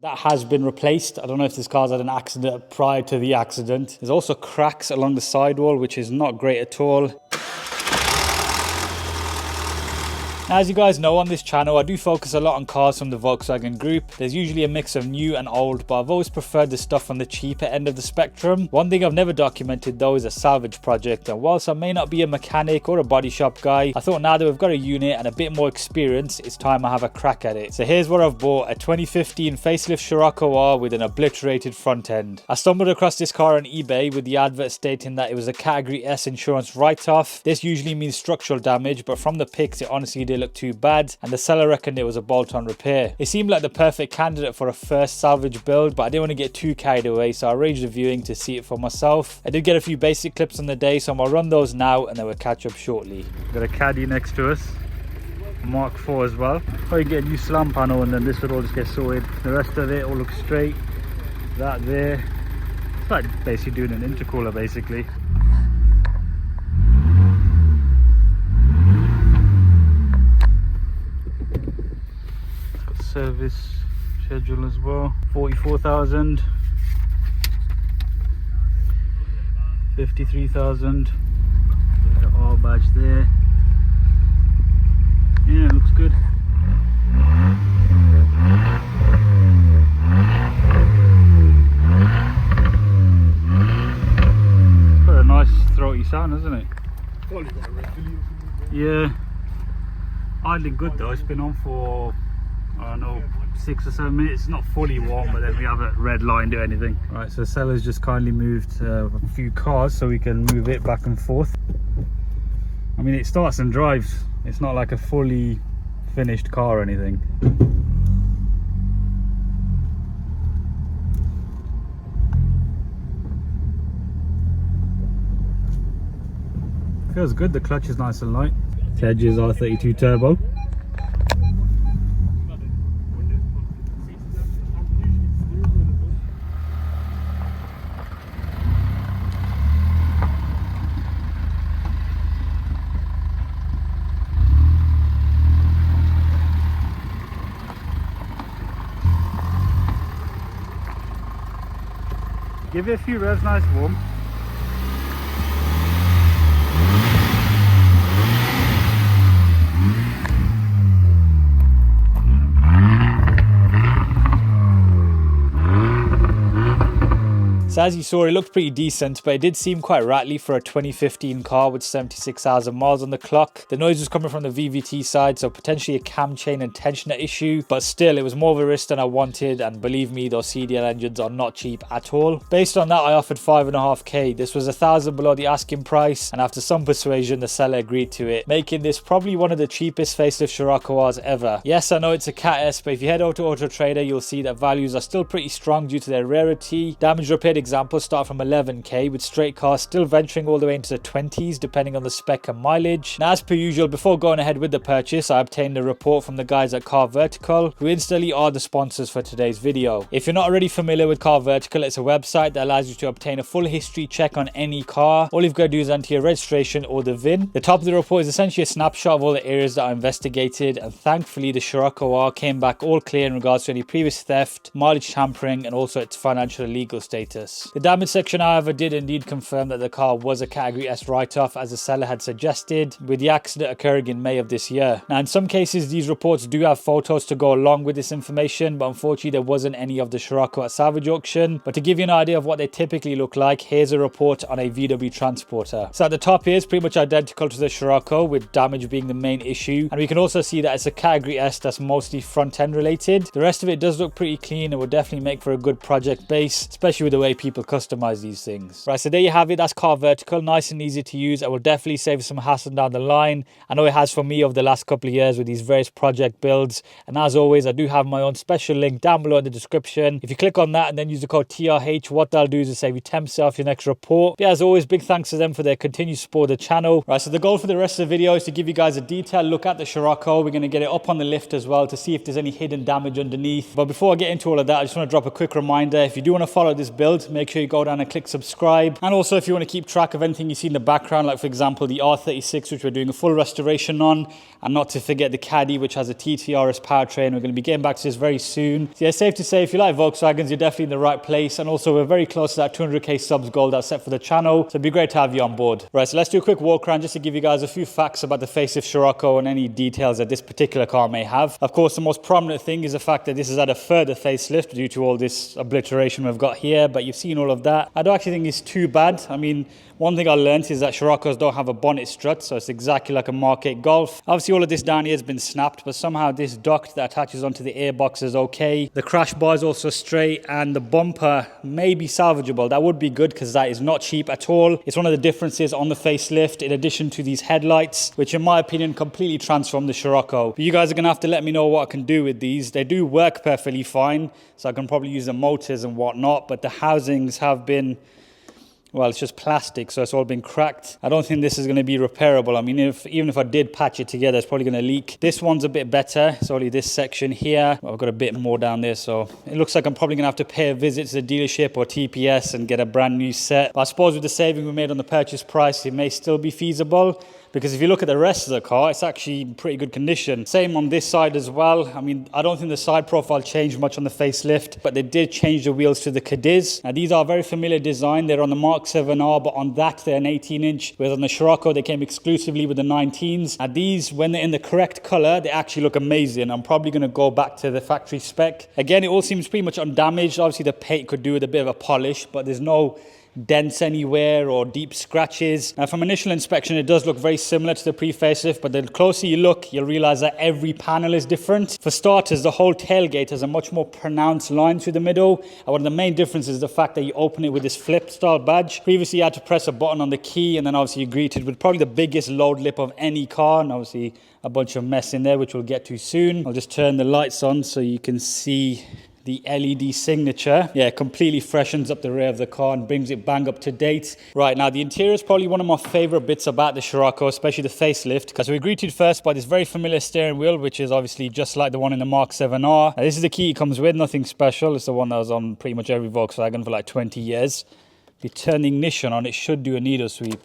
That has been replaced. I don't know if this car's had an accident prior to the accident. There's also cracks along the sidewall, which is not great at all. As you guys know, on this channel I do focus a lot on cars from the Volkswagen group. There's usually a mix of new and old, but I've always preferred the stuff on the cheaper end of the spectrum. One thing I've never documented though is a salvage project, and whilst I may not be a mechanic or a body shop guy, I thought now that we've got a unit and a bit more experience, it's time I have a crack at it. So here's what I've bought: a 2015 facelift Scirocco R with an obliterated front end. I stumbled across this car on eBay with the advert stating that it was a category S insurance write-off. This usually means structural damage, but from the pics it honestly did look too bad, and the seller reckoned it was a bolt-on repair. It seemed like the perfect candidate for a first salvage build, but I didn't want to get too carried away, so I arranged a viewing to see it for myself. I did get a few basic clips on the day, so I'm gonna run those now and then we'll catch up shortly. Got a caddy next to us, Mark IV as well. Probably get a new slam panel and then this would all just get sorted. The rest of it all looks straight. That there, it's like basically doing an intercooler basically. Service schedule as well. 44,000, 53,000. R badge there. Yeah, it looks good. It's got a nice throaty sound, hasn't it? Yeah, idling good though. It's been on for, I don't know, 6 or 7 minutes. It's not fully warm, but then we haven't red lined or anything. Right, so seller's just kindly moved a few cars so we can move it back and forth. I mean, it starts and drives. It's not like a fully finished car or anything. Feels good. The clutch is nice and light. Edge is R32 turbo. Give it a few revs, nice warm. So as you saw, it looked pretty decent, but it did seem quite rattly for a 2015 car with 76,000 miles on the clock. The noise was coming from the VVT side, so potentially a cam chain and tensioner issue, but still it was more of a risk than I wanted, and believe me, those CDL engines are not cheap at all. Based on that, I offered 5.5k. This was 1,000 below the asking price, and after some persuasion the seller agreed to it, making this probably one of the cheapest facelift Scirocco Rs ever. Yes, I know it's a Cat S, but if you head over to Auto Trader you'll see that values are still pretty strong due to their rarity. Damage repaired examples start from 11k, with straight cars still venturing all the way into the 20s depending on the spec and mileage. Now, as per usual, before going ahead with the purchase, I obtained a report from the guys at Car Vertical, who instantly are the sponsors for today's video. If you're not already familiar with Car Vertical, it's a website that allows you to obtain a full history check on any car. All you've got to do is enter your registration or the VIN. The top of the report is essentially a snapshot of all the areas that I investigated, and thankfully the Scirocco R came back all clear in regards to any previous theft, mileage tampering, and also its financial and legal status. The damage section, however, did indeed confirm that the car was a category S write-off, as the seller had suggested, with the accident occurring in May of this year. Now, in some cases these reports do have photos to go along with this information, but unfortunately there wasn't any of the Scirocco at salvage auction. But to give you an idea of what they typically look like, here's a report on a VW transporter. So at the top here is pretty much identical to the Scirocco, with damage being the main issue, and we can also see that it's a category S that's mostly front end related. The rest of it does look pretty clean and will definitely make for a good project base, especially with the way people customize these things. Right, so there you have it. That's Car Vertical. Nice and easy to use. I will definitely save some hassle down the line. I know it has for me over the last couple of years with these various project builds. And as always, I do have my own special link down below in the description. If you click on that and then use the code TRH, what they'll do is save you 10% off your next report. But yeah, as always, big thanks to them for their continued support of the channel. Right, so the goal for the rest of the video is to give you guys a detailed look at the Scirocco. We're going to get it up on the lift as well to see if there's any hidden damage underneath. But before I get into all of that, I just want to drop a quick reminder. If you do want to follow this build, good, make sure you go down and click subscribe. And also if you want to keep track of anything you see in the background, like for example the R36, which we're doing a full restoration on, and not to forget the Caddy, which has a TTRS powertrain. We're going to be getting back to this very soon. So yeah, safe to say if you like Volkswagens, you're definitely in the right place. And also we're very close to that 200k subs goal that's set for the channel, so it'd be great to have you on board. Right, so let's do a quick walk around just to give you guys a few facts about the facelift Scirocco and any details that this particular car may have. Of course, the most prominent thing is the fact that this is at a further facelift due to all this obliteration we've got here, but you've seen all of that. I don't actually think it's too bad. I mean, one thing I learned is that Sciroccos don't have a bonnet strut, so it's exactly like a Mark 8 Golf. Obviously, all of this down here has been snapped, but somehow this duct that attaches onto the airbox is okay. The crash bar is also straight, and the bumper may be salvageable. That would be good because that is not cheap at all. It's one of the differences on the facelift, in addition to these headlights, which in my opinion completely transform the Scirocco. But you guys are going to have to let me know what I can do with these. They do work perfectly fine, so I can probably use the motors and whatnot, but the housings have been... well, it's just plastic, so it's all been cracked. I don't think this is going to be repairable. I mean, even if I did patch it together, it's probably going to leak. This one's a bit better. It's only this section here. Well, I've got a bit more down there, so it looks like I'm probably going to have to pay a visit to the dealership or TPS and get a brand new set. But I suppose with the saving we made on the purchase price, it may still be feasible. Because if you look at the rest of the car, it's actually in pretty good condition. Same on this side as well. I mean, I don't think the side profile changed much on the facelift, but they did change the wheels to the Cadiz. Now, these are a very familiar design. They're on the Mark 7R, but on that, they're an 18-inch. Whereas on the Scirocco, they came exclusively with the 19s. And these, when they're in the correct color, they actually look amazing. I'm probably going to go back to the factory spec. Again, it all seems pretty much undamaged. Obviously, the paint could do with a bit of a polish, but there's no dents anywhere or deep scratches. Now, from initial inspection, it does look very similar to the pre-facelift, but the closer you look, you'll realize that every panel is different. For starters, the whole tailgate has a much more pronounced line through the middle. And one of the main differences is the fact that you open it with this flip style badge. Previously, you had to press a button on the key, and then obviously you're greeted with probably the biggest load lip of any car, and obviously a bunch of mess in there, which we'll get to soon. I'll just turn the lights on so you can see the LED signature. Yeah, completely freshens up the rear of the car and brings it bang up to date. Right, now the interior is probably one of my favorite bits about the Scirocco, especially the facelift, because we're greeted first by this very familiar steering wheel, which is obviously just like the one in the Mark 7R. Now, this is the key it comes with, nothing special. It's the one that was on pretty much every Volkswagen for like 20 years. If you turn the ignition on, it should do a needle sweep.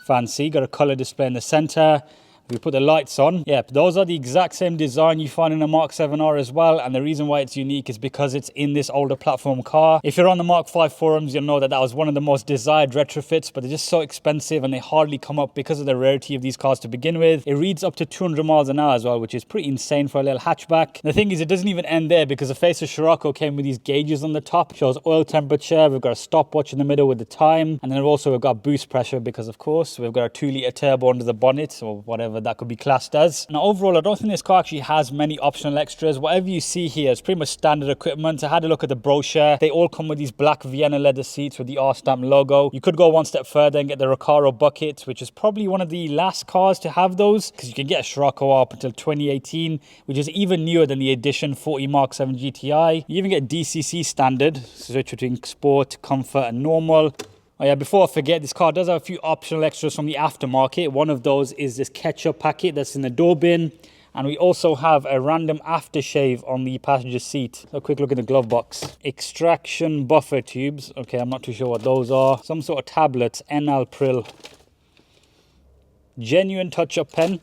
Fancy, got a color display in the center. We put the lights on. Yeah, those are the exact same design you find in a Mark 7R as well. And the reason why it's unique is because it's in this older platform car. If you're on the Mark 5 forums, you'll know that that was one of the most desired retrofits, but they're just so expensive and they hardly come up because of the rarity of these cars to begin with. It reads up to 200 miles an hour as well, which is pretty insane for a little hatchback. The thing is, it doesn't even end there because the face of Scirocco came with these gauges on the top. Shows oil temperature. We've got a stopwatch in the middle with the time. And then also we've got boost pressure because, of course, we've got a 2-litre turbo under the bonnet or whatever that could be classed as. Now, overall, I don't think this car actually has many optional extras. Whatever you see here is pretty much standard equipment. I had a look at the brochure. They all come with these black Vienna leather seats with the R-stamp logo. You could go one step further and get the Recaro bucket, which is probably one of the last cars to have those, because you can get a Scirocco up until 2018, which is even newer than the Edition 40 Mark 7 GTI. You even get DCC standard, switch between sport, comfort, and normal. Oh yeah, before I forget, this car does have a few optional extras from the aftermarket. One of those is this ketchup packet that's in the door bin. And we also have a random aftershave on the passenger seat. So a quick look in the glove box. Extraction buffer tubes. Okay, I'm not too sure what those are. Some sort of tablets, Enalpril. Genuine touch-up pen.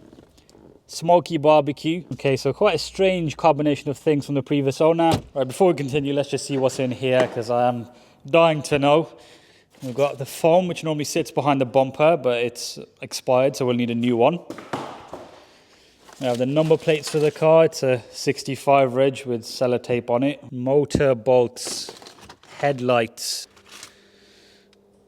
Smoky barbecue. Okay, so quite a strange combination of things from the previous owner. Right, before we continue, let's just see what's in here, because I am dying to know. We've got the foam, which normally sits behind the bumper, but it's expired, so we'll need a new one. We have the number plates for the car. It's a 65 reg with sellotape on it. Motor bolts, headlights.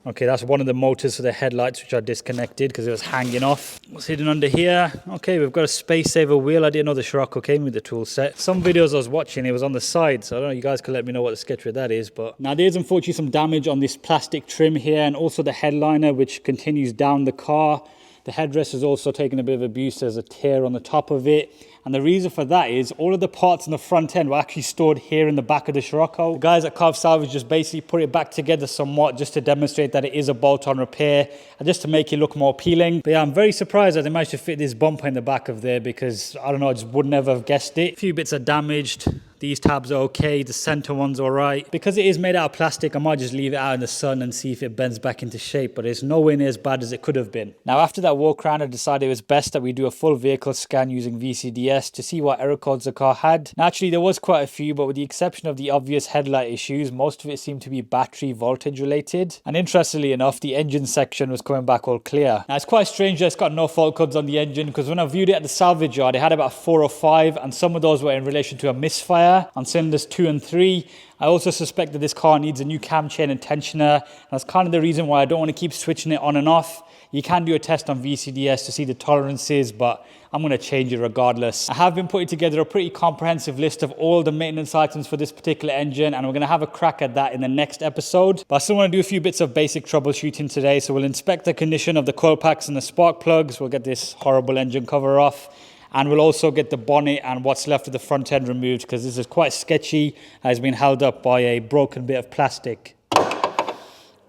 Okay, that's one of the motors for the headlights, which are disconnected because it was hanging off. What's hidden under here? Okay, we've got a space saver wheel. I didn't know the Scirocco came with the tool set. Some videos I was watching, it was on the side, so I don't know, you guys can let me know what the sketch with that is. But now there's unfortunately some damage on this plastic trim here, and also the headliner, which continues down the car. The headrest is also taking a bit of abuse. There's a tear on the top of it. And the reason for that is all of the parts on the front end were actually stored here in the back of the Scirocco. The guys at Carve Salvage just basically put it back together somewhat just to demonstrate that it is a bolt-on repair and just to make it look more appealing. But yeah, I'm very surprised that they managed to fit this bumper in the back of there because, I don't know, I just would never have guessed it. A few bits are damaged. These tabs are okay. The center one's all right. Because it is made out of plastic, I might just leave it out in the sun and see if it bends back into shape, but it's nowhere near as bad as it could have been. Now, after that walk around, I decided it was best that we do a full vehicle scan using VCDS to see what error codes the car had. Naturally, there was quite a few, but with the exception of the obvious headlight issues, most of it seemed to be battery voltage related. And interestingly enough, the engine section was coming back all clear. Now, it's quite strange that it's got no fault codes on the engine, because when I viewed it at the salvage yard, it had about 4 or 5, and some of those were in relation to a misfire on cylinders 2 and 3. I also suspect that this car needs a new cam chain and tensioner. And that's kind of the reason why I don't want to keep switching it on and off. You can do a test on VCDS to see the tolerances, but I'm going to change it regardless. I have been putting together a pretty comprehensive list of all the maintenance items for this particular engine, and we're going to have a crack at that in the next episode. But I still want to do a few bits of basic troubleshooting today. So we'll inspect the condition of the coil packs and the spark plugs. We'll get this horrible engine cover off. And we'll also get the bonnet and what's left of the front end removed, because this is quite sketchy. It's been held up by a broken bit of plastic. I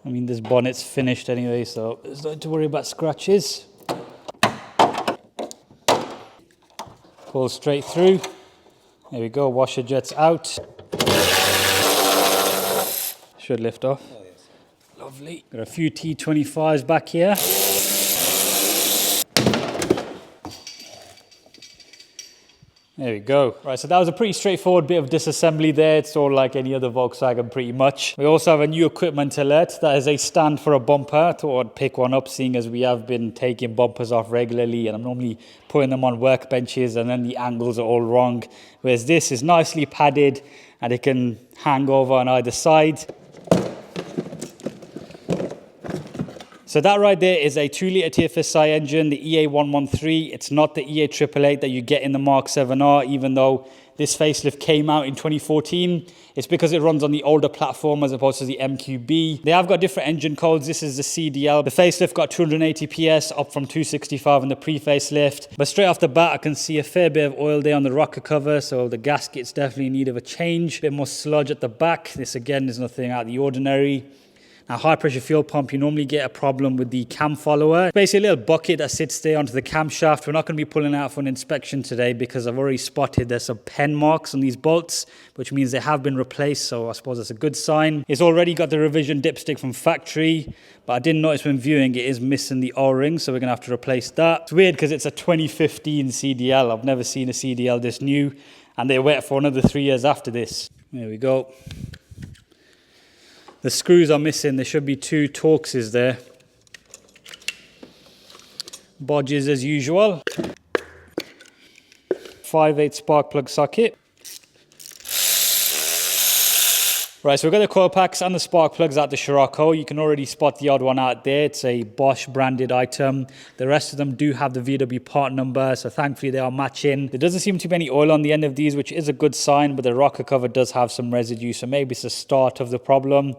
mean, this bonnet's finished anyway, so there's nothing to worry about scratches. Pull straight through. There we go, washer jets out. Should lift off. Oh, yes. Lovely. Got a few T25s back here. There we go. Right, so that was a pretty straightforward bit of disassembly there. It's all like any other Volkswagen pretty much. We also have a new equipment alert. That is a stand for a bumper. I thought I'd pick one up, seeing as we have been taking bumpers off regularly, and I'm normally putting them on workbenches and then the angles are all wrong. Whereas this is nicely padded and it can hang over on either side. So that right there is a 2-litre TFSI engine, the EA113. It's not the EA888 that you get in the Mark 7R, even though this facelift came out in 2014. It's because it runs on the older platform as opposed to the MQB. They have got different engine codes. This is the CDL. The facelift got 280 PS, up from 265 in the pre-facelift. But straight off the bat, I can see a fair bit of oil there on the rocker cover, so the gasket's definitely in need of a change. A bit more sludge at the back. This again is nothing out of the ordinary. Now, high pressure fuel pump, you normally get a problem with the cam follower. Basically a little bucket that sits there onto the camshaft. We're not going to be pulling out for an inspection today because I've already spotted there's some pen marks on these bolts, which means they have been replaced, so I suppose that's a good sign. It's already got the revision dipstick from factory, but I didn't notice when viewing it is missing the O-ring, so we're going to have to replace that. It's weird because it's a 2015 CDL. I've never seen a CDL this new, and they wait for another 3 years after this. There we go. The screws are missing. There should be 2 Torxes there. Bodges as usual. 5/8 spark plug socket. Right, so we've got the coil packs and the spark plugs at the Scirocco. You can already spot the odd one out there. It's a Bosch branded item. The rest of them do have the VW part number, so thankfully they are matching. There doesn't seem to be any oil on the end of these, which is a good sign, but the rocker cover does have some residue, so maybe it's the start of the problem.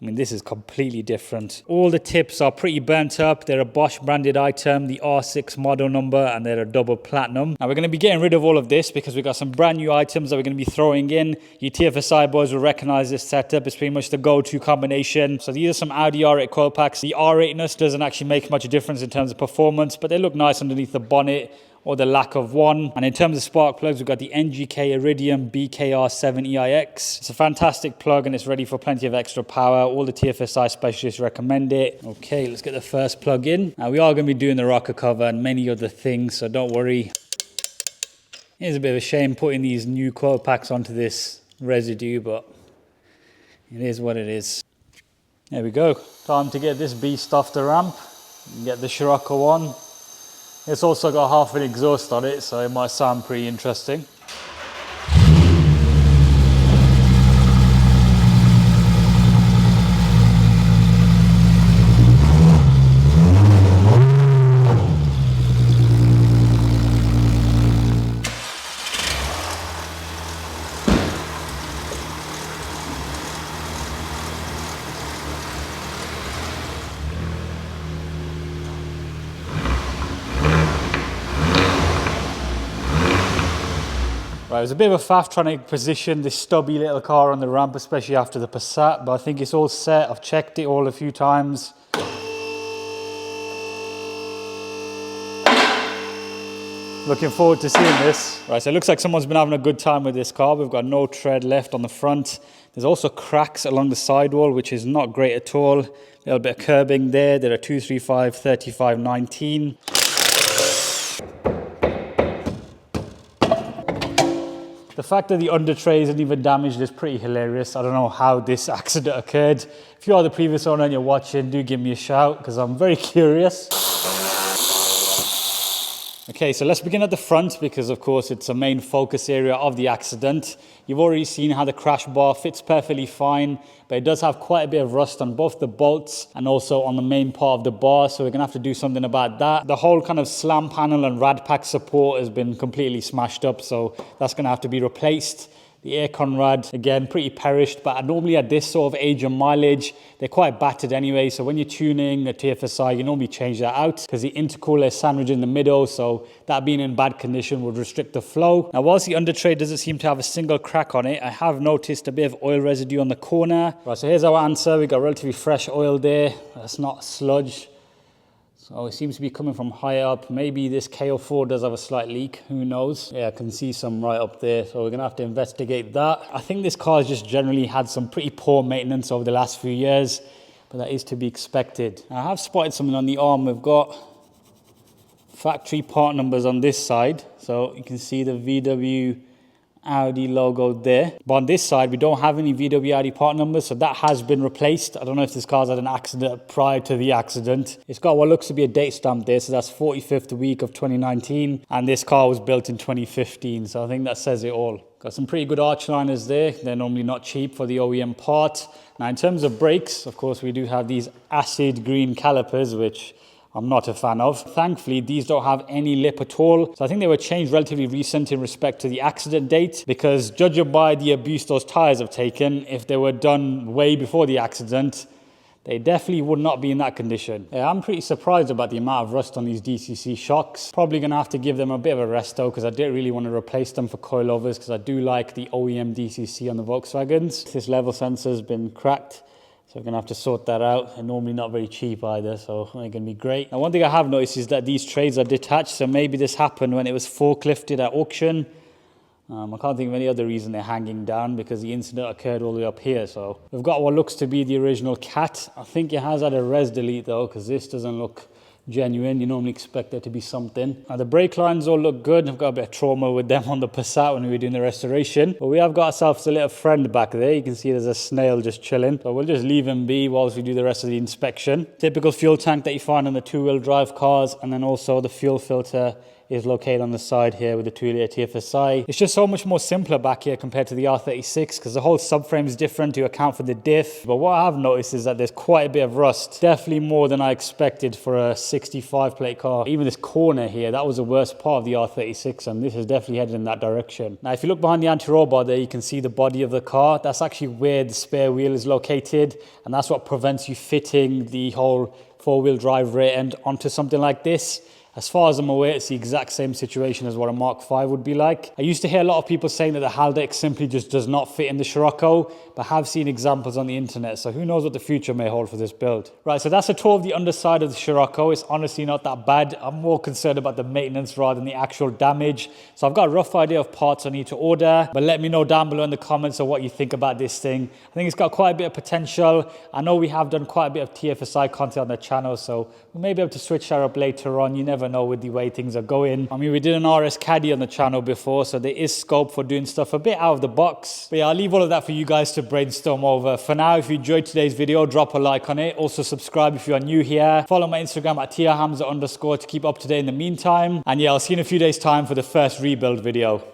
I mean, this is completely different. All the tips are pretty burnt up. They're a Bosch branded item, the R6 model number, and they're a double platinum. Now we're going to be getting rid of all of this because we've got some brand new items that we're going to be throwing in. You TFSI boys will recognize this setup. It's pretty much the go-to combination. So these are some Audi R8 coil packs. The R8ness doesn't actually make much difference in terms of performance, but they look nice underneath the bonnet, or the lack of one. And in terms of spark plugs, we've got the NGK Iridium BKR7EIX. It's a fantastic plug and it's ready for plenty of extra power. All the TFSI specialists recommend it. Okay, let's get the first plug in. Now we are going to be doing the rocker cover and many other things, so don't worry. It's a bit of a shame putting these new coil packs onto this residue, but it is what it is. There we go. Time to get this beast off the ramp and get the Scirocco on. It's also got half an exhaust on it, so it might sound pretty interesting. Right, it was a bit of a faff trying to position this stubby little car on the ramp, especially after the Passat, but I think it's all set. I've checked it all a few times. Looking forward to seeing this. Right, so it looks like someone's been having a good time with this car. We've got no tread left on the front. There's also cracks along the sidewall, which is not great at all. A little bit of curbing there. There are 235, 35, 19. The fact that the under tray isn't even damaged is pretty hilarious. I don't know how this accident occurred. If you are the previous owner and you're watching, do give me a shout because I'm very curious. Okay, so let's begin at the front because of course it's a main focus area of the accident. You've already seen how the crash bar fits perfectly fine, but it does have quite a bit of rust on both the bolts and also on the main part of the bar, so we're gonna have to do something about that. The whole kind of slam panel and rad pack support has been completely smashed up, so that's gonna have to be replaced. The aircon rad, again, pretty perished, but normally at this sort of age and mileage, they're quite battered anyway. So when you're tuning a TFSI, you normally change that out because the intercooler is sandwiched in the middle. So that being in bad condition would restrict the flow. Now, whilst the under tray doesn't seem to have a single crack on it, I have noticed a bit of oil residue on the corner. Right, so here's our answer. We got relatively fresh oil there. That's not sludge. So it seems to be coming from higher up. Maybe this KO4 does have a slight leak, who knows? Yeah, I can see some right up there, so we're gonna have to investigate that. I think this car has just generally had some pretty poor maintenance over the last few years, but that is to be expected. I have spotted something on the arm. We've got factory part numbers on this side, so you can see the VW Audi logo there. But on this side, we don't have any VW Audi part numbers, so that has been replaced. I don't know if this car's had an accident prior to the accident. It's got what looks to be a date stamp there, so that's 45th week of 2019, and this car was built in 2015, so I think that says it all. Got some pretty good arch liners there. They're normally not cheap for the OEM part. Now, in terms of brakes, of course, we do have these acid green calipers, which I'm not a fan of. Thankfully, these don't have any lip at all. So I think they were changed relatively recent in respect to the accident date, because judging by the abuse those tires have taken, if they were done way before the accident, they definitely would not be in that condition. Yeah, I'm pretty surprised about the amount of rust on these DCC shocks. Probably gonna have to give them a bit of a rest though, because I didn't really want to replace them for coilovers, because I do like the OEM DCC on the Volkswagens. This level sensor's been cracked, so we're going to have to sort that out. And normally not very cheap either, so it's going to be great. Now, one thing I have noticed is that these trays are detached, so maybe this happened when it was forklifted at auction. I can't think of any other reason they're hanging down, because the incident occurred all the way up here. So we've got what looks to be the original cat. I think it has had a res delete though, because this doesn't look genuine. You normally expect there to be something. Now, the brake lines all look good. I've got a bit of trauma with them on the Passat when we were doing the restoration, but we have got ourselves a little friend back there. You can see there's a snail just chilling, so we'll just leave him be whilst we do the rest of the inspection. Typical fuel tank that you find on the two-wheel drive cars, and then also the fuel filter is located on the side here with the 2-litre TFSI. It's just so much more simpler back here compared to the R36, because the whole subframe is different to account for the diff. But what I have noticed is that there's quite a bit of rust, definitely more than I expected for a 65 plate car. Even this corner here, that was the worst part of the R36, and this is definitely headed in that direction. Now, if you look behind the anti-roll bar there, you can see the body of the car. That's actually where the spare wheel is located, and that's what prevents you fitting the whole four-wheel drive rear end onto something like this. As far as I'm aware, it's the exact same situation as what a Mark V would be like. I used to hear a lot of people saying that the Haldex simply just does not fit in the Scirocco, but have seen examples on the internet, so who knows what the future may hold for this build. Right, so that's a tour of the underside of the Scirocco. It's honestly not that bad. I'm more concerned about the maintenance rather than the actual damage. So I've got a rough idea of parts I need to order, but let me know down below in the comments of what you think about this thing. I think it's got quite a bit of potential. I know we have done quite a bit of TFSI content on the channel, so we may be able to switch that up later on. You never know with the way things are going. I mean, we did an RS Caddy on the channel before, so there is scope for doing stuff a bit out of the box. But yeah, I'll leave all of that for you guys to brainstorm over. For now, if you enjoyed today's video, drop a like on it. Also subscribe if you are new here. Follow my Instagram at @tiahamza_ to keep up to date in the meantime. And yeah, I'll see you in a few days' time for the first rebuild video.